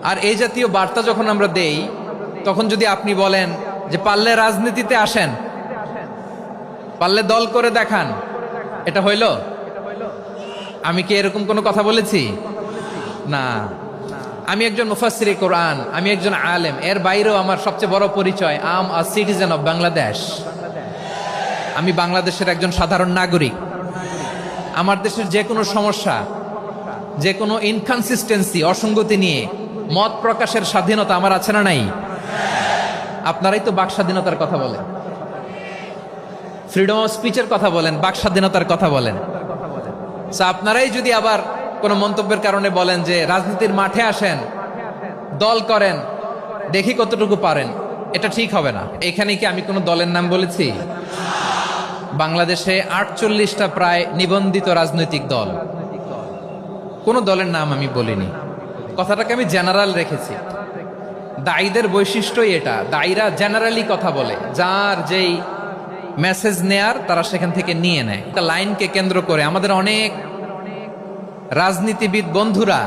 আর এই জাতীয় বার্তা যখন আমরা দেই, তখন যদি আপনি বলেন যে পারলে রাজনীতিতে আসেন, পারলে দল করে দেখান, এটা হইল? আমি কি এরকম কোনো কথা বলেছি? না। আমি একজন মুফাসসিরে কোরআন, আমি একজন আলেম, এর বাইরেও আমার সবচেয়ে বড় পরিচয় আম আ সিটিজেন অফ বাংলাদেশ। আমি বাংলাদেশের একজন সাধারণ নাগরিক। আমার দেশের যে কোনো সমস্যা, যে কোনো ইনকনসিস্টেন্সি, অসঙ্গতি নিয়ে মত প্রকাশের স্বাধীনতা আমার আছে না নাই? আপনারাই তো বাক স্বাধীনতার কথা বলেন, ফ্রিডম অফ স্পিচের কথা বলেন, বাক স্বাধীনতার কথা বলেন। আপনারাই যদি আবার কোনো মন্তব্যের কারণে বলেন যে রাজনীতির মাঠে আসেন, দল করেন, দেখি কতটুকু পারেন, এটা ঠিক হবে না। এখানে কি আমি কোনো দলের নাম বলেছি? বাংলাদেশে 48টা প্রায় নিবন্ধিত রাজনৈতিক দল, কোনো দলের নাম আমি বলিনি। কথাটাকে আমি জেনারেল রেখেছি। দায়ীদের বৈশিষ্ট্যই এটা, দায়ীরা জেনারেলি কথা বলে, যার যেই মেসেজ নেয়ার তারা সেখান থেকে নিয়ে নেয়। একটা লাইনকে কেন্দ্র করে আমাদের অনেক রাজনীতিবিদ বন্ধুরা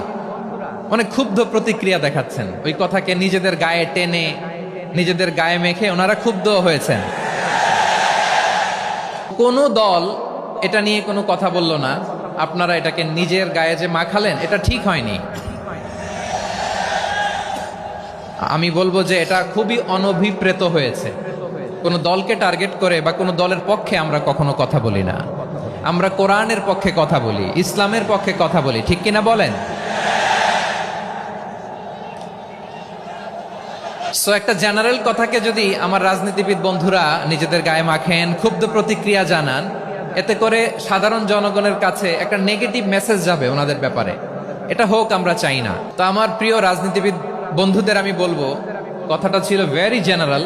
অনেক ক্ষুব্ধ প্রতিক্রিয়া দেখাচ্ছেন। ওই কথাকে নিজেদের গায়ে টেনে, নিজেদের গায়ে মেখে ওনারা ক্ষুব্ধ হয়েছেন। কোনো দল এটা নিয়ে কোনো কথা বলল না, আপনারা এটাকে নিজের গায়ে যে মাখালেন, এটা ঠিক হয়নি। আমি বলবো যে এটা খুবই অনভিপ্রেত হয়েছে। কোনো দলকে টার্গেট করে বা কোনো দলের পক্ষে আমরা কখনো কথা বলি না। আমরা কোরআনের পক্ষে কথা বলি, ইসলামের পক্ষে কথা বলি, ঠিক কিনা বলেন? সো একটা জেনারেল কথাকে যদি আমার রাজনীতিবিদ বন্ধুরা নিজেদের গায়ে মাখেন, ক্ষুব্ধ প্রতিক্রিয়া জানান, এতে করে সাধারণ জনগণের কাছে একটা নেগেটিভ মেসেজ যাবে ওনাদের ব্যাপারে। এটা হোক আমরা চাই না। তো আমার প্রিয় রাজনীতিবিদ বন্ধুদের আমি বলবো, কথাটা ছিল ভেরি জেনারেল,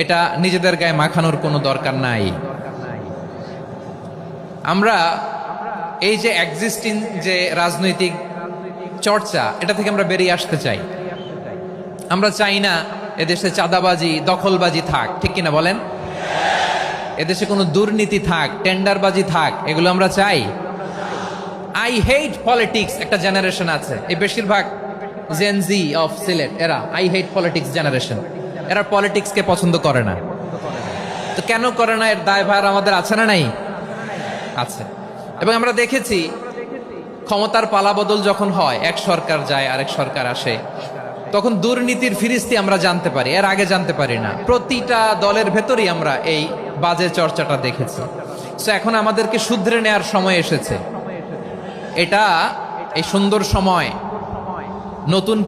এটা নিজেদের গায়ে মাখানোর কোনো দরকার নাই। আমরা এই যে এক্সিস্টিং যে রাজনৈতিক চর্চা, এটা থেকে আমরা বেরিয়ে আসতে চাই। আমরা চাই না এদেশে চাঁদাবাজি, দখলবাজি থাক, ঠিক কিনা বলেন? এদেশে কোনো দুর্নীতি থাক, টেন্ডারবাজি থাক, এগুলো আমরা চাই। আই হেট পলিটিক্স একটা জেনারেশন আছে, এই বেশিরভাগ জেন জি অফ সিলেট, এরা আই হেট পলিটিক্স জেনারেশন। এরা পলিটিক্সকে পছন্দ করে না। তো কেন করে না, এর দায়ভার আমাদের আছে না নাই? আছে। এবং আমরা দেখেছি ক্ষমতার পালাবদল যখন হয়, এক সরকার যায় আরেক সরকার আসে, তখন দুর্নীতির ফিরিস্তি আমরা জানতে পারি, এর আগে জানতে পারি না। প্রতিটা দলের ভেতরেই আমরা এই বাজে চর্চাটা দেখেছি। সো এখন আমাদেরকে শুধরে নেয়ার সময় এসেছে। এটা এই সুন্দর সময়, নতুন